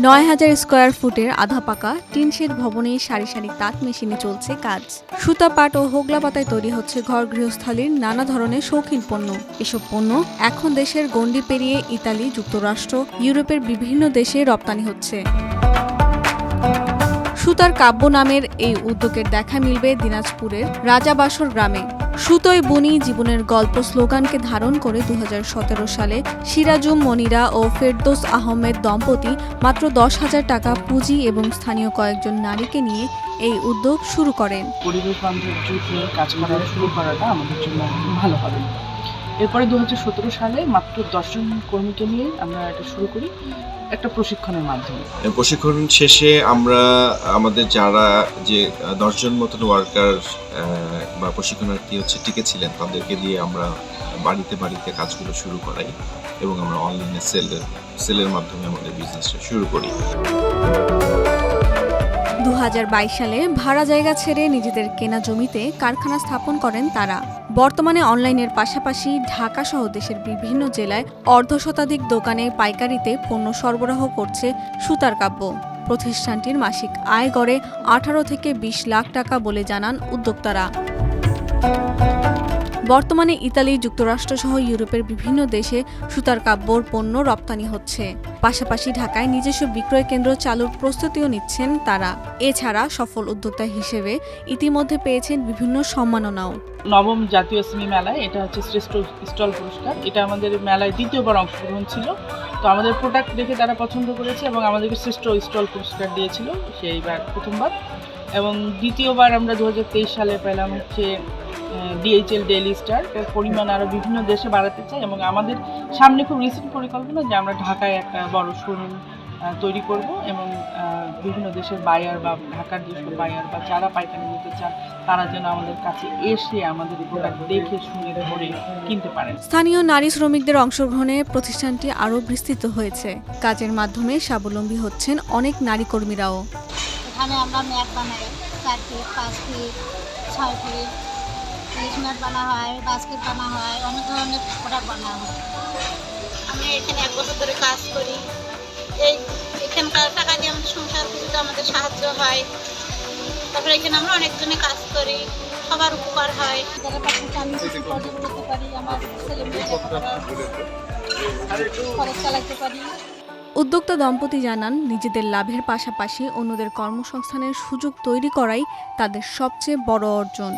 ৯,০০০ square ফুটের আধা পাকা টিন শেড ভবনে সারি সারি তাঁত মেশিনে চলছে কাজ। সুতা, পাট ও হোগলা পাতায় তৈরি হচ্ছে ঘর গৃহস্থালির নানা ধরনের শৌখিন পণ্য। এসব পণ্য এখন দেশের গণ্ডি পেরিয়ে ইতালি, যুক্তরাষ্ট্র, ইউরোপের বিভিন্ন দেশে রপ্তানি হচ্ছে। সুতার কাব্য নামের এই উদ্যোগের দেখা মিলবে দিনাজপুরের রাজাবাসর গ্রামে। সুতোয় বুনি জীবনের গল্প স্লোগানকে ধারণ করে ২০১৭ সালে সিরাজুম মনিরা ও ফেরদৌস আহমেদ দম্পতি মাত্র ১০,০০০ টাকা পুঁজি এবং স্থানীয় কয়েকজন নারীকে নিয়ে এই উদ্যোগ শুরু করেন। পরিবেশ বান্ধব জুট নিয়ে কাজ করা শুরু করাটা আমাদের জন্য ভালো হবে। এরপরে ২০১৭ সালে মাত্র ১০ জন কর্মীকে নিয়ে আমরা এটা শুরু করি একটা প্রশিক্ষণের মাধ্যমে। প্রশিক্ষণ শেষে আমরা আমাদের যারা যে ১০ জন মতন ওয়ার্কার বা প্রশিক্ষণার্থী টিকেছিলেন তাদেরকে দিয়ে আমরা বাড়িতে বাড়িতে কাজগুলো শুরু করাই এবং আমরা অনলাইনে সেলের মাধ্যমে আমাদের বিজনেসটা শুরু করি। ২০২২ সালে ভাড়া জায়গা ছেড়ে নিজেদের কেনা জমিতে কারখানা স্থাপন করেন তারা। বর্তমানে অনলাইনের পাশাপাশি ঢাকা সহ দেশের বিভিন্ন জেলায় অর্ধশতাধিক দোকানে পাইকারিতে পণ্য সরবরাহ করছে সুতার কাব্য। প্রতিষ্ঠানটির মাসিক আয় গড়ে ১৮ থেকে ২০ লাখ টাকা বলে জানান উদ্যোক্তারা। বর্তমানে ইতালি, যুক্তরাষ্ট্র সহ ইউরোপের বিভিন্ন দেশে সুতার কাব্যর পণ্য রপ্তানি হচ্ছে। পাশাপাশি ঢাকায় নিজস্ব বিক্রয় কেন্দ্র চালুর প্রস্তুতিও নিচ্ছেন তারা। এছাড়া সফল উদ্যোক্তা হিসেবে ইতিমধ্যে পেয়েছেন বিভিন্ন সম্মাননাও। নবম জাতীয় সিমি মেলায় এটা হচ্ছে শ্রেষ্ঠ স্টল পুরস্কার। এটা আমাদের মেলায় দ্বিতীয়বার অংশগ্রহণ ছিল। তো আমাদের প্রোডাক্ট দেখে তারা পছন্দ করেছে এবং আমাদেরকে শ্রেষ্ঠ স্টল পুরস্কার দিয়েছিল সেইবার প্রথমবার। এবং দ্বিতীয়বার আমরা ২০২৩ সালে পেলাম হচ্ছে DHL ডেইলি স্টার। এর পরিমাণ আরও বিভিন্ন দেশে বাড়াতে চাই এবং আমাদের সামনে খুব রিসেন্ট পরিকল্পনা যে আমরা ঢাকায় একটা বড় শোরুম তৈরি করব এবং বিভিন্ন দেশের বায়ার বা ঢাকার যেসব বায়ার বা যারা পাইকারি নিতে চান তারা যেন আমাদের কাছে এসে আমাদের প্রোডাক্ট দেখে শুনে ধরে কিনতে পারেন। স্থানীয় নারী শ্রমিকদের অংশগ্রহণে প্রতিষ্ঠানটি আরও বিস্তৃত হয়েছে। কাজের মাধ্যমে স্বাবলম্বী হচ্ছেন অনেক নারী কর্মীরাও। এখানে আমরা ম্যাট বানাই ৪ ফিট, ৫ ফিট, ৬ ফিট, ম্যাট বানা হয়, বাস্কেট বানা হয়, অনেক ধরনের প্রোডাক্ট বানা হয়। আমি এখানে ১ বছর ধরে কাজ করি। এখানকার টাকা দিয়ে আমাদের সংসার কিছুটা আমাদের সাহায্য হয়। তারপরে এখানে আমরা অনেকজনে কাজ করি, সবার উপকার হয়। যারা পাশাপাশি আমি কিছু উপার্জন করতে পারি, আমার ছেলে মেয়ে খরচ চালাতে পারি। উদ্যোক্তা দম্পতি জানান, নিজেদের লাভের পাশাপাশি অন্যদের কর্মসংস্থানের সুযোগ তৈরি করাই তাদের সবচেয়ে বড় অর্জন।